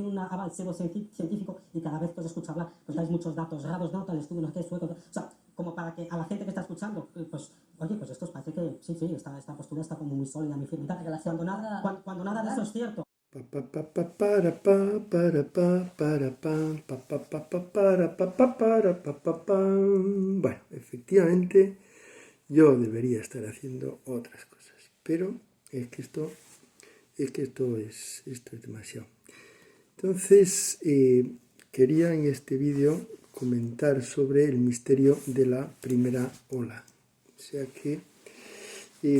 tiene un avance científico y cada vez que os escucho hablar, pues dais muchos datos raros, ¿no? Tal estudio, no sé qué, sueco, o sea, como para que a la gente que está escuchando, pues, oye, pues esto os parece que sí, esta postura está como muy sólida, muy firme, cuando nada de eso es cierto. Bueno, efectivamente yo debería estar haciendo otras cosas, pero es que esto es demasiado. Entonces, quería en este vídeo comentar sobre el misterio de la primera ola. O sea que,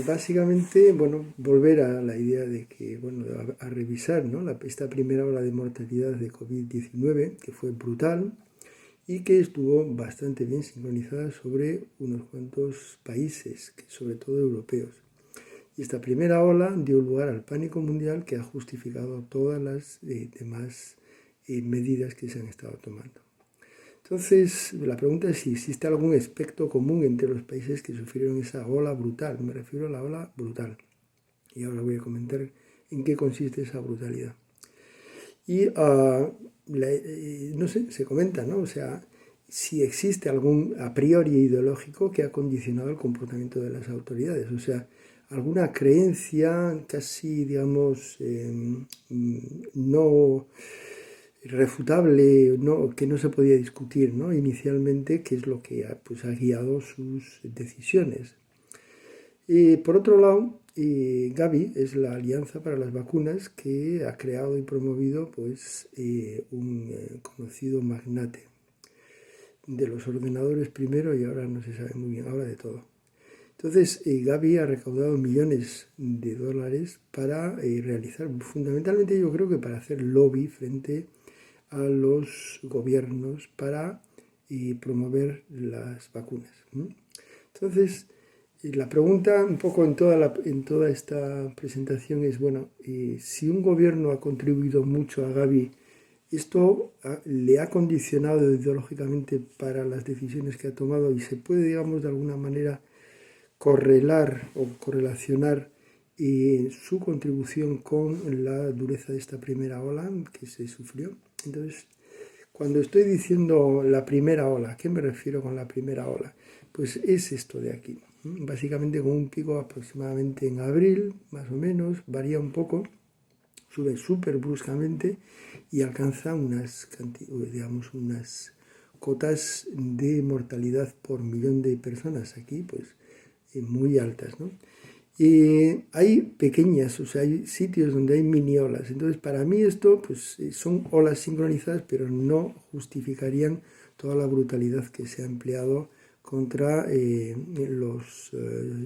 básicamente, bueno, volver a la idea de que, bueno, a revisar, ¿no? Esta primera ola de mortalidad de COVID-19, que fue brutal y que estuvo bastante bien sincronizada sobre unos cuantos países, sobre todo europeos. Y esta primera ola dio lugar al pánico mundial que ha justificado todas las demás medidas que se han estado tomando. Entonces, la pregunta es si existe algún aspecto común entre los países que sufrieron esa ola brutal. Me refiero a la ola brutal. Y ahora voy a comentar en qué consiste esa brutalidad. Y, no sé, se comenta, ¿no? O sea, si existe algún a priori ideológico que ha condicionado el comportamiento de las autoridades. O sea, alguna creencia casi, digamos, no irrefutable, ¿no? Que no se podía discutir, ¿no? Inicialmente, que es lo que pues, ha guiado sus decisiones. Y por otro lado, Gavi es la Alianza para las Vacunas que ha creado y promovido pues, un conocido magnate de los ordenadores primero y ahora no se sabe muy bien, ahora de todo. Entonces, Gavi ha recaudado millones de dólares para realizar, fundamentalmente yo creo que para hacer lobby frente a los gobiernos para promover las vacunas. Entonces, la pregunta un poco en toda esta presentación es, bueno, si un gobierno ha contribuido mucho a Gavi, ¿esto le ha condicionado ideológicamente para las decisiones que ha tomado y se puede, digamos, de alguna manera correlar o correlacionar su contribución con la dureza de esta primera ola que se sufrió? Entonces, cuando estoy diciendo la primera ola, ¿a qué me refiero con la primera ola? Pues es esto de aquí. Básicamente con un pico aproximadamente en abril, más o menos, varía un poco, sube súper bruscamente y alcanza unas cotas de mortalidad por millón de personas aquí, pues muy altas, ¿no? Hay pequeñas, o sea, hay sitios donde hay mini olas. Entonces, para mí esto pues, son olas sincronizadas, pero no justificarían toda la brutalidad que se ha empleado contra los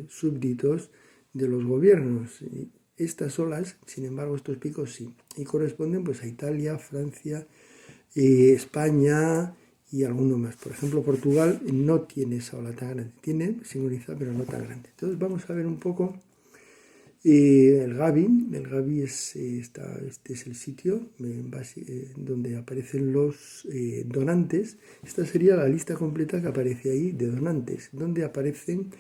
súbditos de los gobiernos. Estas olas, sin embargo, estos picos sí. Y corresponden pues, a Italia, Francia, España y alguno más. Por ejemplo, Portugal no tiene esa ola tan grande. Tiene sincronizada, pero no tan grande. Entonces vamos a ver un poco el Gavi. El Gavi este es el sitio donde aparecen los donantes. Esta sería la lista completa que aparece ahí de donantes, donde aparecen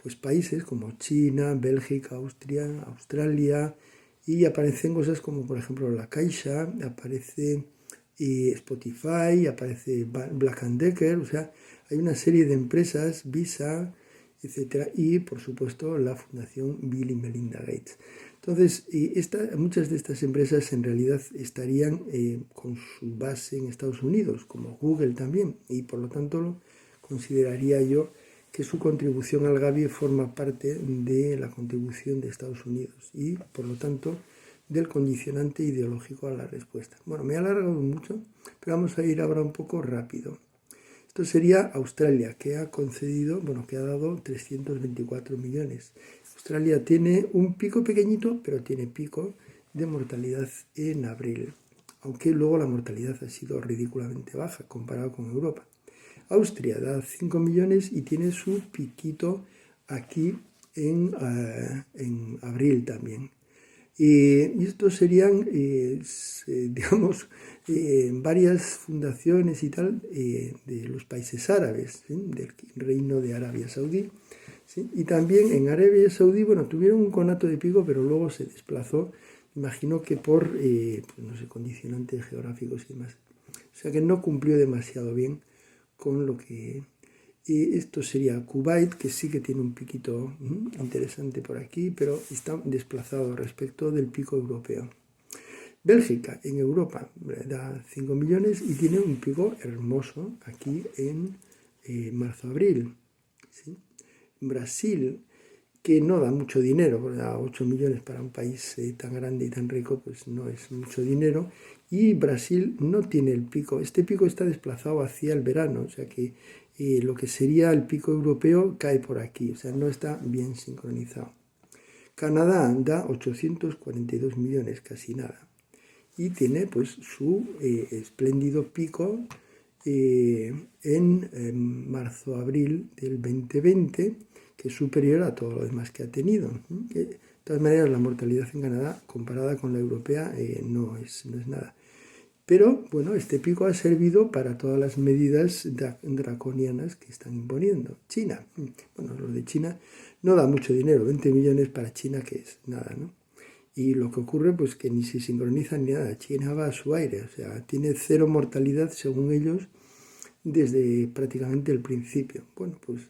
pues, países como China, Bélgica, Austria, Australia, y aparecen cosas como, por ejemplo, la Caixa, aparece Spotify, aparece Black & Decker, o sea, hay una serie de empresas, Visa, etcétera, y por supuesto la Fundación Bill y Melinda Gates. Entonces, muchas de estas empresas en realidad estarían con su base en Estados Unidos, como Google también, y por lo tanto consideraría yo que su contribución al Gavi forma parte de la contribución de Estados Unidos y por lo tanto del condicionante ideológico a la respuesta. Bueno, me he alargado mucho, pero vamos a ir ahora un poco rápido. Esto sería Australia, que ha concedido, bueno, que ha dado 324 millones. Australia tiene un pico pequeñito, pero tiene pico de mortalidad en abril, aunque luego la mortalidad ha sido ridículamente baja comparado con Europa. Austria da 5 millones y tiene su piquito aquí en abril también. Y estos serían, digamos, varias fundaciones y tal de los países árabes, ¿sí? Del Reino de Arabia Saudí. ¿Sí? Y también en Arabia Saudí, bueno, tuvieron un conato de pico, pero luego se desplazó Imagino que por, pues no sé, condicionantes geográficos y demás. O sea que no cumplió demasiado bien con lo que... Y esto sería Kuwait, que sí que tiene un piquito interesante por aquí, pero está desplazado respecto del pico europeo. Bélgica, en Europa, da 5 millones y tiene un pico hermoso aquí en marzo-abril. ¿Sí? Brasil, que no da mucho dinero, porque da 8 millones para un país tan grande y tan rico, pues no es mucho dinero. Y Brasil no tiene el pico. Este pico está desplazado hacia el verano, o sea que lo que sería el pico europeo cae por aquí, o sea, no está bien sincronizado. Canadá da 842 millones, casi nada. Y tiene pues su espléndido pico en marzo-abril del 2020, que es superior a todo lo demás que ha tenido. De todas maneras, la mortalidad en Canadá, comparada con la europea, no es nada. Pero, bueno, este pico ha servido para todas las medidas draconianas que están imponiendo. China, bueno, lo de China no da mucho dinero, 20 millones para China, que es nada, ¿no? Y lo que ocurre, pues que ni se sincronizan ni nada. China va a su aire, o sea, tiene 0 mortalidad, según ellos, desde prácticamente el principio. Bueno, pues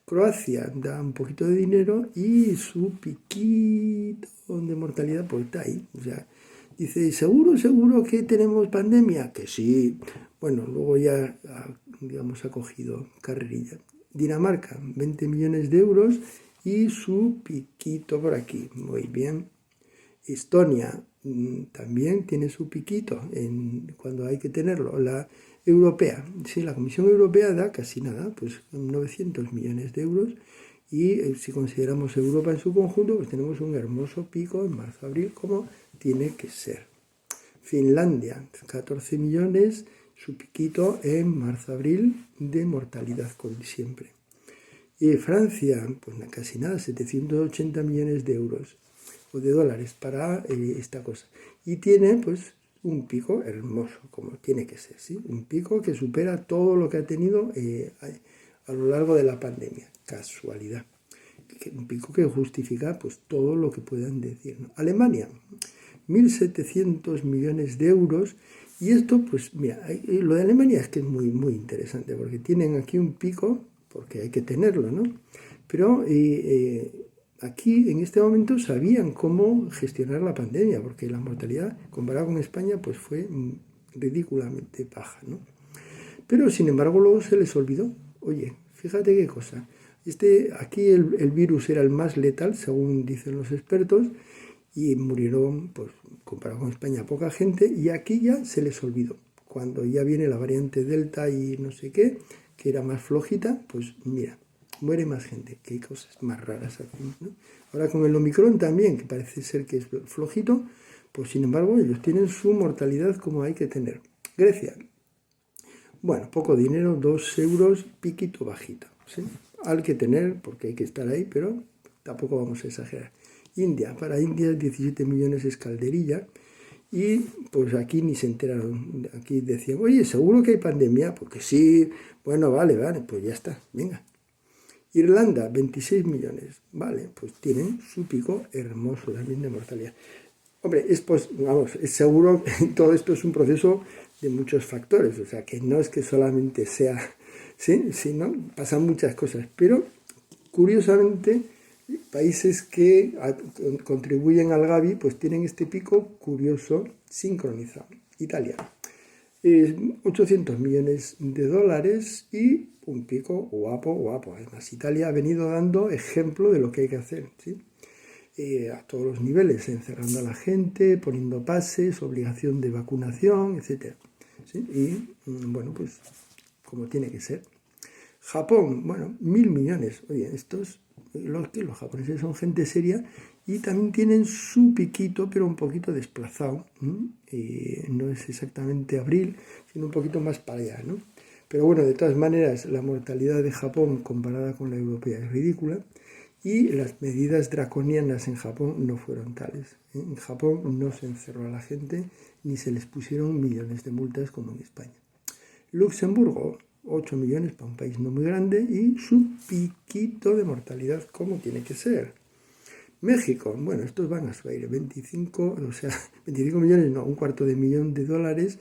Croacia da un poquito de dinero y su piquito de mortalidad pues está ahí. O sea, dice, ¿seguro que tenemos pandemia? Que sí. Bueno, luego ya, digamos, ha cogido carrerilla. Dinamarca, 20 millones de euros y su piquito por aquí. Muy bien. Estonia también tiene su piquito cuando hay que tenerlo. La europea, sí, la Comisión Europea da casi nada, pues 900 millones de euros y si consideramos Europa en su conjunto, pues tenemos un hermoso pico en marzo-abril como tiene que ser. Finlandia, 14 millones, su piquito en marzo-abril de mortalidad como siempre. Y Francia, pues casi nada, 780 millones de euros o de dólares para esta cosa. Y tiene pues un pico hermoso, como tiene que ser, ¿sí? Un pico que supera todo lo que ha tenido a lo largo de la pandemia. Casualidad. Un pico que justifica pues todo lo que puedan decir, ¿no? Alemania, 1.700 millones de euros. Y esto, pues mira, lo de Alemania es que es muy, muy interesante, porque tienen aquí un pico, porque hay que tenerlo, ¿no? Pero aquí en este momento sabían cómo gestionar la pandemia, porque la mortalidad comparada con España pues fue ridículamente baja, ¿no? Pero sin embargo luego se les olvidó. Oye, fíjate qué cosa. Aquí el virus era el más letal, según dicen los expertos, y murieron, pues comparado con España, poca gente, y aquí ya se les olvidó. Cuando ya viene la variante Delta y no sé qué, que era más flojita, pues mira, muere más gente. Qué cosas más raras aquí, ¿no? Ahora con el Omicron también, que parece ser que es flojito, pues sin embargo ellos tienen su mortalidad como hay que tener. Grecia, bueno, poco dinero, 2 euros, piquito bajito, ¿sí? Hay que tener, porque hay que estar ahí, pero tampoco vamos a exagerar. India, para India 17 millones es calderilla, y pues aquí ni se enteraron. Aquí decían, oye, ¿seguro que hay pandemia? Porque sí, bueno, vale, pues ya está, venga. Irlanda, 26 millones, vale, pues tienen su pico hermoso también de mortalidad. Hombre, es seguro que todo esto es un proceso de muchos factores, o sea, que no es que solamente sea, ¿sí? Sino pasan muchas cosas, pero curiosamente países que contribuyen al Gavi pues tienen este pico curioso sincronizado. Italia, 800 millones de dólares y un pico guapo. Además, Italia ha venido dando ejemplo de lo que hay que hacer, ¿sí? A todos los niveles, encerrando a la gente, poniendo pases, obligación de vacunación, etc. ¿Sí? Y bueno, pues como tiene que ser. Japón, bueno, 1.000 millones. Oye, los japoneses son gente seria y también tienen su piquito, pero un poquito desplazado. No es exactamente abril, sino un poquito más para allá, ¿no? Pero bueno, de todas maneras, la mortalidad de Japón comparada con la europea es ridícula y las medidas draconianas en Japón no fueron tales. En Japón no se encerró a la gente ni se les pusieron millones de multas como en España. Luxemburgo, 8 millones para un país no muy grande y su piquito de mortalidad como tiene que ser. México, bueno, estos van a su aire, 25, o sea, 25 millones, no, $250,000,000.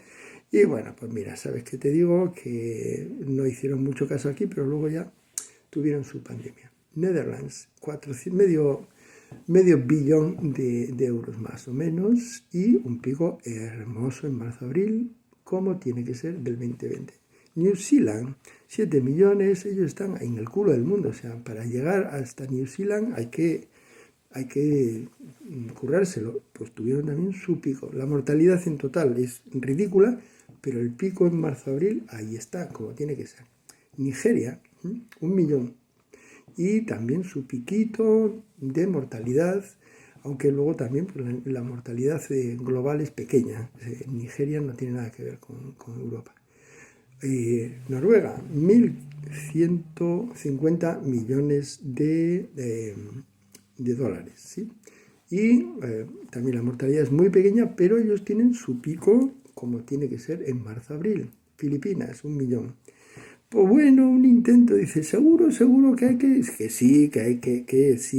Y bueno, pues mira, ¿sabes qué te digo? Que no hicieron mucho caso aquí, pero luego ya tuvieron su pandemia. Netherlands, 400, medio billón de euros más o menos, y un pico hermoso en marzo-abril, como tiene que ser del 2020. New Zealand, 7 millones, ellos están en el culo del mundo, o sea, para llegar hasta New Zealand hay que currárselo. Pues tuvieron también su pico. La mortalidad en total es ridícula, pero el pico en marzo-abril, ahí está, como tiene que ser. Nigeria, 1 millón. Y también su piquito de mortalidad, aunque luego también pues, la mortalidad global es pequeña. Nigeria no tiene nada que ver con Europa. Noruega, 1.150 millones de dólares, ¿sí? Y también la mortalidad es muy pequeña, pero ellos tienen su pico, como tiene que ser, en marzo-abril. Filipinas, 1 millón. Pues bueno, un intento, dice, seguro que hay que sí,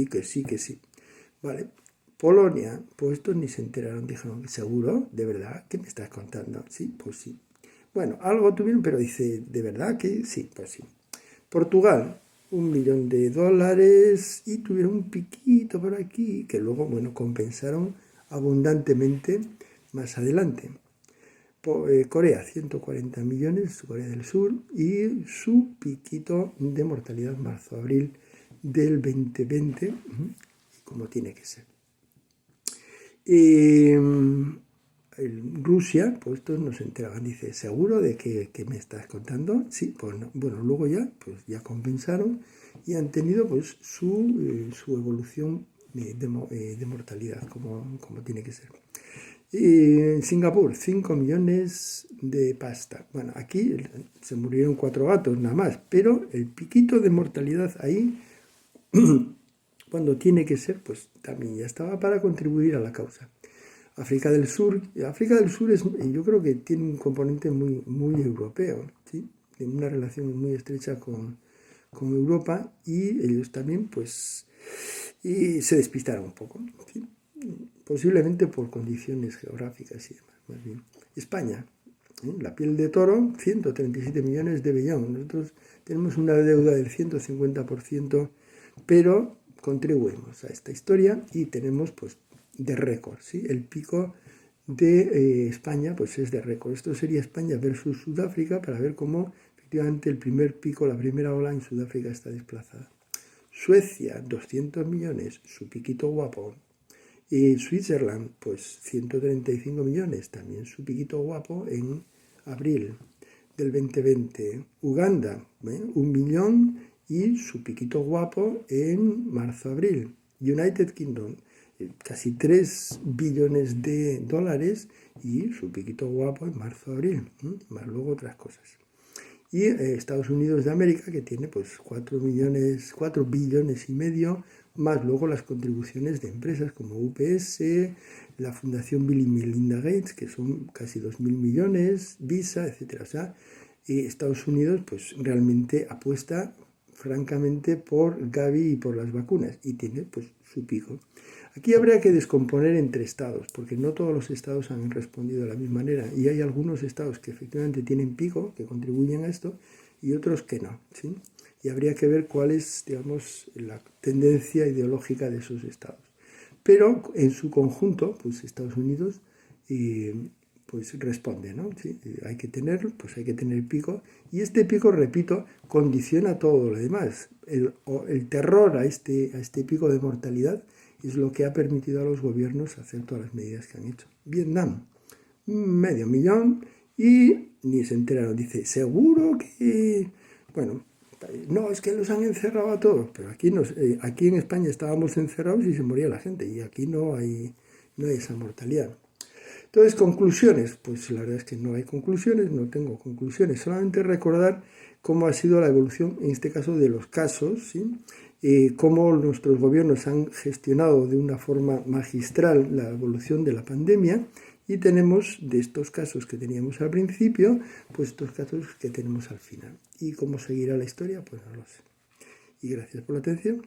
que sí. Vale. Polonia, pues estos ni se enteraron, dijeron, ¿seguro? ¿De verdad? ¿Qué me estás contando? Sí, pues sí. Bueno, algo tuvieron, pero dice, ¿de verdad que sí? Pues sí. Portugal, 1 millón de dólares y tuvieron un piquito por aquí que luego, bueno, compensaron abundantemente más adelante. Corea, 140 millones, Corea del Sur, y su piquito de mortalidad marzo-abril del 2020, como tiene que ser. Rusia, pues estos no se enteraban, dice, ¿seguro de que me estás contando? Sí, pues no. Bueno, luego ya, pues ya compensaron y han tenido pues su evolución de mortalidad, como tiene que ser. Y en Singapur, 5 millones de pasta. Bueno, aquí se murieron 4 gatos nada más, pero el piquito de mortalidad ahí, cuando tiene que ser, pues también ya estaba para contribuir a la causa. África del Sur es, yo creo que tiene un componente muy europeo, ¿sí? Tiene una relación muy estrecha con Europa y ellos también, pues, y se despistaron un poco, ¿sí? Posiblemente por condiciones geográficas y demás, más bien. España, la piel de toro, 137 millones de bellón. Nosotros tenemos una deuda del 150%, pero contribuimos a esta historia y tenemos, pues, de récord, ¿sí? El pico de España, pues es de récord. Esto sería España versus Sudáfrica para ver cómo efectivamente el primer pico, la primera ola en Sudáfrica está desplazada. Suecia, 200 millones, su piquito guapo. Y Switzerland, pues 135 millones, también su piquito guapo en abril del 2020. Uganda, 1 millón y su piquito guapo en marzo-abril. United Kingdom, casi 3 billones de dólares y su piquito guapo en marzo-abril, más luego otras cosas. Y Estados Unidos de América, que tiene pues 4 billones y medio, más luego las contribuciones de empresas como UPS, la Fundación Bill y Melinda Gates, que son casi 2.000 millones, Visa, etc. O sea, Estados Unidos pues realmente apuesta francamente por Gavi y por las vacunas y tiene pues su pico. Aquí habría que descomponer entre estados, porque no todos los estados han respondido de la misma manera y hay algunos estados que efectivamente tienen pico, que contribuyen a esto, y otros que no, ¿sí? Y habría que ver cuál es, digamos, la tendencia ideológica de esos estados. Pero en su conjunto, pues Estados Unidos pues responde, ¿no? ¿Sí? Hay que tener pico, y este pico, repito, condiciona todo lo demás. El terror a este pico de mortalidad es lo que ha permitido a los gobiernos hacer todas las medidas que han hecho. Vietnam, 500,000 y ni se enteraron. Dice, seguro que... Bueno, no, es que los han encerrado a todos, pero aquí en España estábamos encerrados y se moría la gente, y aquí no hay esa mortalidad. Entonces, conclusiones, pues la verdad es que no hay conclusiones, no tengo conclusiones, solamente recordar cómo ha sido la evolución, en este caso, de los casos, ¿sí? Cómo nuestros gobiernos han gestionado de una forma magistral la evolución de la pandemia, y tenemos de estos casos que teníamos al principio, pues estos casos que tenemos al final. ¿Y cómo seguirá la historia? Pues no lo sé. Y gracias por la atención.